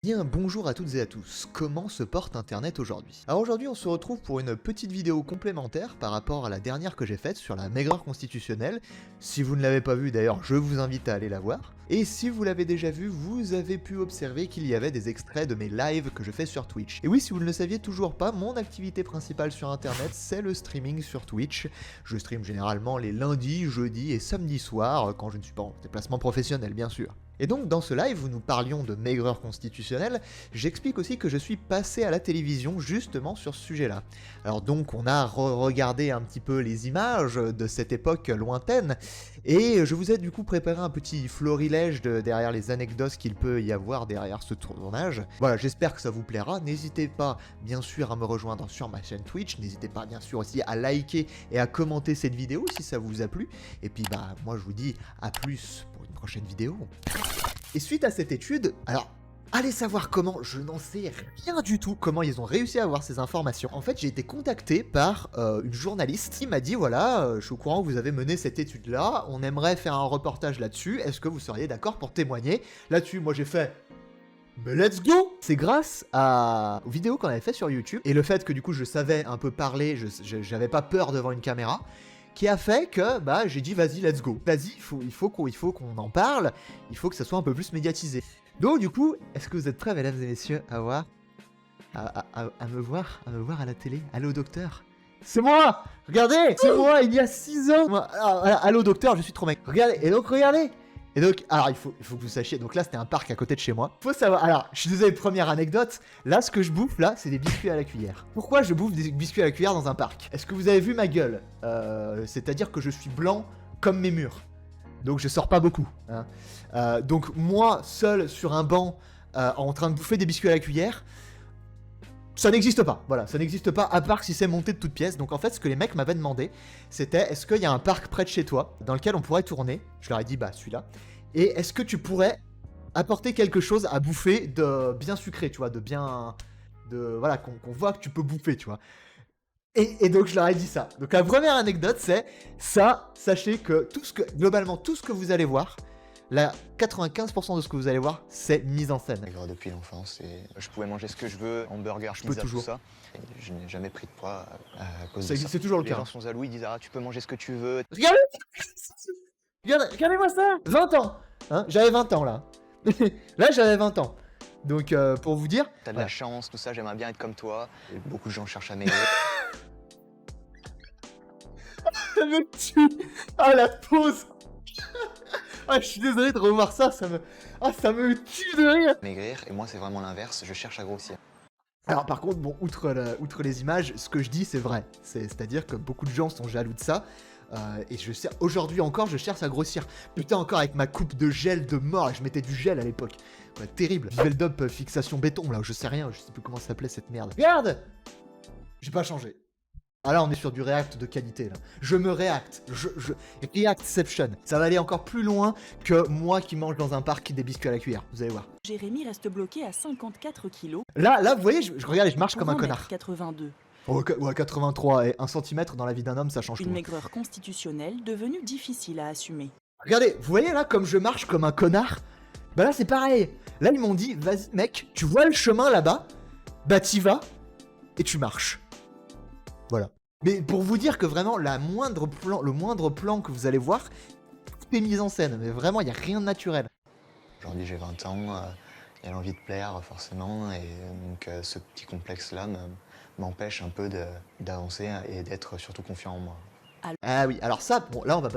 Bien, bonjour à toutes et à tous, comment se porte internet aujourd'hui? Alors aujourd'hui on se retrouve pour une petite vidéo complémentaire par rapport à la dernière que j'ai faite sur la maigreur constitutionnelle. Si vous ne l'avez pas vue d'ailleurs, je vous invite à aller la voir. Et si vous l'avez déjà vue, vous avez pu observer qu'il y avait des extraits de mes lives que je fais sur Twitch. Et oui, si vous ne le saviez toujours pas, mon activité principale sur internet c'est le streaming sur Twitch. Je stream généralement les lundis, jeudis et samedis soirs, quand je ne suis pas en déplacement professionnel bien sûr. Et donc dans ce live où nous parlions de maigreur constitutionnelle, j'explique aussi que je suis passé à la télévision justement sur ce sujet-là. Alors donc on a regardé un petit peu les images de cette époque lointaine, et je vous ai du coup préparé un petit florilège derrière les anecdotes qu'il peut y avoir derrière ce tournage. Voilà, j'espère que ça vous plaira, n'hésitez pas bien sûr à me rejoindre sur ma chaîne Twitch, n'hésitez pas bien sûr aussi à liker et à commenter cette vidéo si ça vous a plu, et puis bah moi je vous dis à plus pour une prochaine vidéo. Et suite à cette étude, alors allez savoir comment, je n'en sais rien du tout, comment ils ont réussi à avoir ces informations. En fait, j'ai été contacté par une journaliste qui m'a dit voilà, je suis au courant que vous avez mené cette étude-là, on aimerait faire un reportage là-dessus, est-ce que vous seriez d'accord pour témoigner là-dessus? Moi j'ai fait mais let's go! C'est grâce aux vidéos qu'on avait fait sur YouTube et le fait que du coup je savais un peu parler, j'avais pas peur devant une caméra, qui a fait que bah j'ai dit vas-y let's go. Vas-y, il faut qu'on en parle, il faut que ça soit un peu plus médiatisé. Donc du coup, est-ce que vous êtes prêts mesdames et messieurs à voir à me voir à la télé? Allô docteur? C'est moi! Regardez! C'est moi il y a 6 ans! Allô docteur, je suis trop mec. Regardez, et donc regardez! Et donc, alors il faut que vous sachiez, donc là c'était un parc à côté de chez moi. Faut savoir, alors je suis désolé, première anecdote, là ce que je bouffe là c'est des biscuits à la cuillère. Pourquoi je bouffe des biscuits à la cuillère dans un parc? Est-ce que vous avez vu ma gueule? C'est-à-dire que je suis blanc comme mes murs. Donc je sors pas beaucoup. Hein. Donc moi, seul sur un banc, en train de bouffer des biscuits à la cuillère, ça n'existe pas, voilà, ça n'existe pas à part si c'est monté de toutes pièces. Donc en fait, ce que les mecs m'avaient demandé, c'était est-ce qu'il y a un parc près de chez toi dans lequel on pourrait tourner? Je leur ai dit bah celui-là. Et est-ce que tu pourrais apporter quelque chose à bouffer de bien sucré, tu vois, voilà, qu'on voit que tu peux bouffer, tu vois. Et donc je leur ai dit ça. Donc la première anecdote, c'est ça, sachez que globalement tout ce que vous allez voir, là, 95% de ce que vous allez voir, c'est mise en scène. Depuis l'enfance, et je pouvais manger ce que je veux, hamburger, pizza, tout ça. Et je n'ai jamais pris de poids à cause de ça. C'est toujours le cas. Les gens sont jaloux, ils disent ah tu peux manger ce que tu veux. Regardez, regardez-moi ça. 20 ans, hein, j'avais 20 ans là. Là j'avais 20 ans. Donc pour vous dire, t'as de la chance, tout ça, j'aimerais bien être comme toi. Et beaucoup de gens cherchent à maigrir. Ça me tue. Ah la pause. Ah je suis désolé de revoir ça, ça me tue de rire. Maigrir, et moi c'est vraiment l'inverse, je cherche à grossir. Alors par contre, bon, outre les images, ce que je dis c'est vrai. C'est-à-dire que beaucoup de gens sont jaloux de ça. Et aujourd'hui encore, je cherche à grossir. Putain, encore avec ma coupe de gel de mort, je mettais du gel à l'époque. Ouais, terrible. Viveldop fixation béton, là, je sais rien, je sais plus comment ça s'appelait cette merde. Regarde! J'ai pas changé. Ah là, on est sur du React de qualité, là. Je me React. Reactception. Ça va aller encore plus loin que moi qui mange dans un parc des biscuits à la cuillère. Vous allez voir. Jérémy reste bloqué à 54 kilos. Là, vous voyez, je marche comme un connard. 82. Oh, ouais, 83 et 1 cm dans la vie d'un homme, ça change tout. Une maigreur constitutionnelle devenue difficile à assumer. Regardez, vous voyez là comme je marche comme un connard? Bah là c'est pareil. Là ils m'ont dit, vas-y mec, tu vois le chemin là-bas? Bah t'y vas et tu marches. Voilà. Mais pour vous dire que vraiment le moindre plan que vous allez voir, tout est mis en scène. Mais vraiment, il n'y a rien de naturel. Aujourd'hui j'ai 20 ans, il y a l'envie de plaire forcément. Et donc ce petit complexe-là m'empêche un peu d'avancer et d'être surtout confiant en moi. Ah oui, alors ça, bon là on va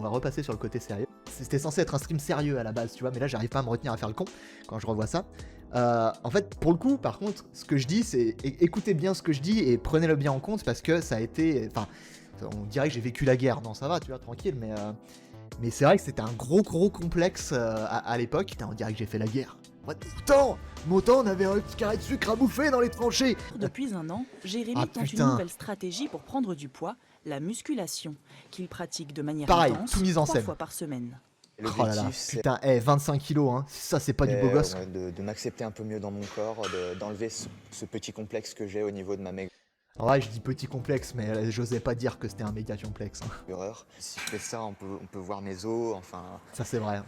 repasser sur le côté sérieux. C'était censé être un stream sérieux à la base, tu vois, mais là j'arrive pas à me retenir à faire le con quand je revois ça. En fait, pour le coup, par contre, ce que je dis, c'est écoutez bien ce que je dis et prenez-le bien en compte parce que ça a été, enfin, on dirait que j'ai vécu la guerre. Non, ça va, tu vois, tranquille, mais c'est vrai que c'était un gros complexe à l'époque. On dirait que j'ai fait la guerre. Mon temps, on avait un petit carré de sucre à bouffer dans les tranchées. Depuis un an, Jérémy tente une nouvelle stratégie pour prendre du poids, la musculation, qu'il pratique de manière intense, tout mis en 3 scène. fois par semaine. Oh là là, putain, 25 kilos, hein. Ça c'est pas du beau gosse. De m'accepter un peu mieux dans mon corps, d'enlever ce petit complexe que j'ai au niveau de ma maigreur. Ouais, je dis petit complexe, mais j'osais pas dire que c'était un méga complexe. Hein. Si je fais ça, on peut voir mes os, enfin... Ça c'est vrai.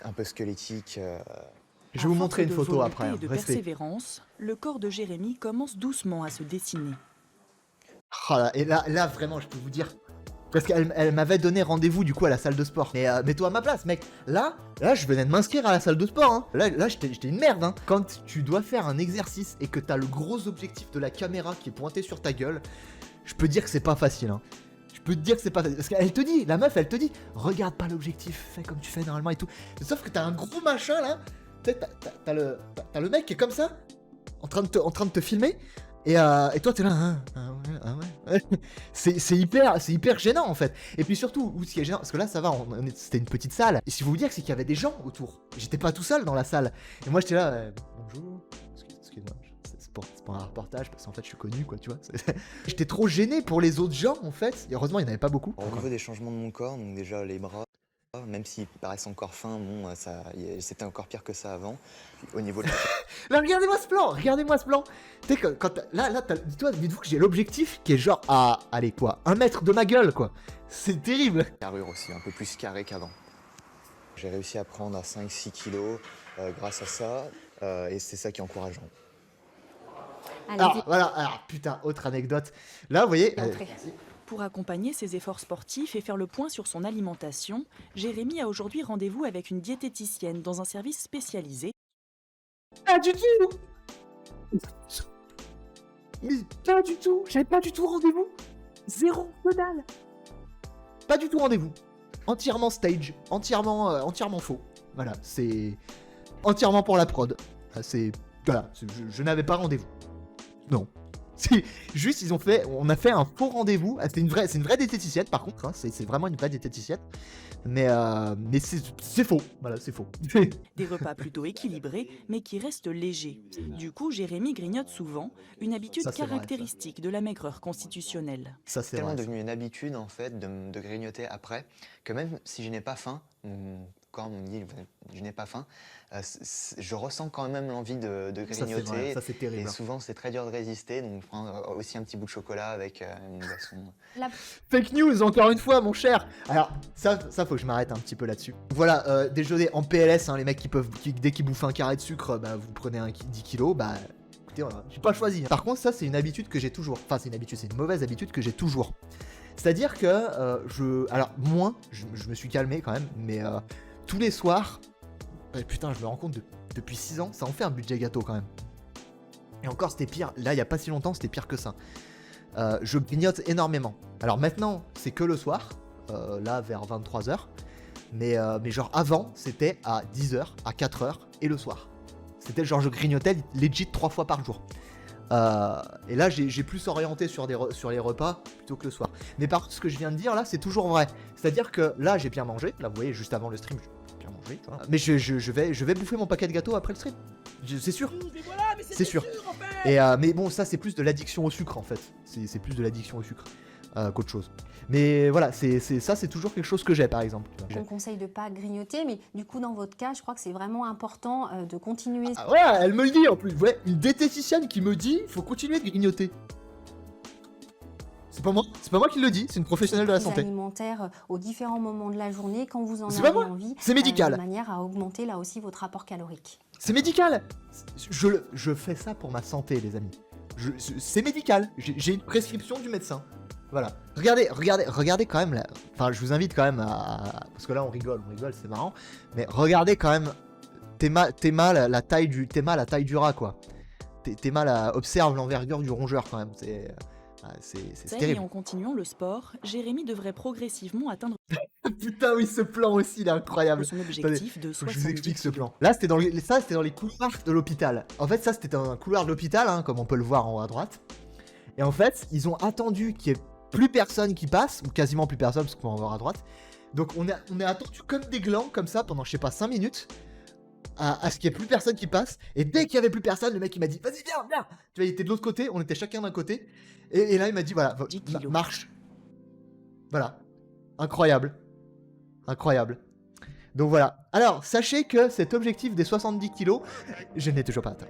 Un peu squelettique. Je vais vous montrer une photo après. Et de persévérance, le corps de Jérémy commence doucement à se dessiner. Oh là, et là, vraiment, je peux vous dire... Parce qu'elle m'avait donné rendez-vous du coup à la salle de sport. Mais mets-toi à ma place, mec. Là, je venais de m'inscrire à la salle de sport. Hein. Là j'étais une merde. Hein. Quand tu dois faire un exercice et que t'as le gros objectif de la caméra qui est pointé sur ta gueule, je peux te dire que c'est pas facile. Hein. Je peux te dire que c'est pas facile. Parce qu'elle te dit, la meuf, elle te dit, regarde pas l'objectif, fais comme tu fais normalement et tout. Sauf que t'as un gros machin là. T'as le mec qui est comme ça, en train de te filmer. Et toi t'es là, ah ouais. c'est hyper gênant en fait. Et puis surtout, ce qui est gênant, parce que là ça va, c'était une petite salle. Et si vous vous dire, c'est qu'il y avait des gens autour. J'étais pas tout seul dans la salle. Et moi j'étais là, bonjour, excuse-moi, c'est pas un reportage parce qu'en fait je suis connu quoi, tu vois. J'étais trop gêné pour les autres gens en fait. Et heureusement il n'y en avait pas beaucoup. Au niveau des changements de mon corps, donc déjà les bras, même s'ils paraissent encore fins, bon, c'était encore pire que ça avant. Au niveau de... Là, regardez-moi ce plan. Tu sais, dis-toi, dites-vous que j'ai l'objectif qui est genre à, allez quoi, 1 mètre de ma gueule quoi. C'est terrible. Carrure aussi, un peu plus carré qu'avant. J'ai réussi à prendre à 5-6 kilos grâce à ça, et c'est ça qui est encourageant. Alors, voilà, alors putain, autre anecdote. Là, vous voyez... Pour accompagner ses efforts sportifs et faire le point sur son alimentation, Jérémy a aujourd'hui rendez-vous avec une diététicienne dans un service spécialisé. Pas du tout. Mais pas du tout. J'avais pas du tout rendez-vous. Zéro, que dalle. Pas du tout rendez-vous. Entièrement stage, entièrement faux. Voilà, c'est entièrement pour la prod. C'est voilà, je n'avais pas rendez-vous. Non. C'est juste on a fait un faux rendez-vous. C'est une vraie diététicienne par contre. Hein, c'est vraiment une vraie diététicienne. Mais c'est faux. Voilà, c'est faux. Des repas plutôt équilibrés, mais qui restent légers. Du coup, Jérémy grignote souvent, une habitude caractéristique de la maigreur constitutionnelle. Ça, c'est tellement devenu une habitude en fait de grignoter après que même si je n'ai pas faim, quand on me dit je n'ai pas faim, je ressens quand même l'envie de grignoter. Ça, c'est terrible. Et souvent, c'est très dur de résister, donc je prends aussi un petit bout de chocolat avec une boisson. Fake news, encore une fois, mon cher. Alors, ça faut que je m'arrête un petit peu là-dessus. Voilà, déjeuner en PLS, hein, les mecs dès qu'ils bouffent un carré de sucre, bah, vous prenez 10 kilos, bah... Écoutez, j'ai pas choisi. Par contre, ça, c'est une habitude que j'ai toujours. Enfin, c'est une mauvaise habitude que j'ai toujours. C'est-à-dire que, alors, moi, je me suis calmé quand même, mais... tous les soirs, putain, je me rends compte, depuis 6 ans, ça en fait un budget gâteau quand même. Et encore, c'était pire. Là, il y a pas si longtemps, c'était pire que ça. Je grignote énormément. Alors maintenant, c'est que le soir, là, vers 23h. Mais genre avant, c'était à 10h, à 4h et le soir. C'était genre, je grignotais legit 3 fois par jour. Et là, j'ai plus orienté sur les repas plutôt que le soir. Mais par contre, ce que je viens de dire là, c'est toujours vrai. C'est-à-dire que là, j'ai bien mangé. Là, vous voyez, juste avant le stream, j'ai bien mangé. Tu vois. Mais je vais bouffer mon paquet de gâteaux après le stream. C'est sûr. C'est sûr. Et mais bon, ça, c'est plus de l'addiction au sucre en fait. C'est plus de l'addiction au sucre qu'autre chose. Mais voilà, c'est toujours quelque chose que j'ai par exemple. On conseille de pas grignoter, mais du coup dans votre cas, je crois que c'est vraiment important de continuer. Ah ouais, elle me le dit en plus. Ouais, une diététicienne qui me dit, faut continuer de grignoter. C'est pas moi qui le dis, c'est une professionnelle de la santé. Alimentaire aux différents moments de la journée, quand vous en avez envie. C'est médical. De manière à augmenter là aussi votre apport calorique. C'est médical. Je fais ça pour ma santé, les amis. C'est médical. J'ai une prescription du médecin. Voilà. Regardez quand même là. Enfin, je vous invite quand même à... Parce que là, on rigole, c'est marrant. Mais regardez quand même Théma, la taille du rat, quoi. Théma, observe l'envergure du rongeur, quand même. C'est terrible. Et en continuant le sport, Jérémy devrait progressivement atteindre... Putain, oui, ce plan aussi, il est incroyable. Son objectif de 70 je vous explique ce plan. Là, c'était dans les couloirs de l'hôpital. En fait, ça, c'était un couloir de l'hôpital, hein, comme on peut le voir en haut à droite. Et en fait, ils ont attendu qu'il y ait plus personne qui passe, ou quasiment plus personne, parce qu'on va en voir à droite. Donc, on est attendu comme des glands, comme ça, pendant, je sais pas, 5 minutes, à ce qu'il y ait plus personne qui passe. Et dès qu'il y avait plus personne, le mec, il m'a dit, vas-y, viens. Tu vois, il était de l'autre côté, on était chacun d'un côté. Et là, il m'a dit, voilà, marche. Voilà. Incroyable. Donc voilà. Alors, sachez que cet objectif des 70 kilos, je n'ai toujours pas atteint.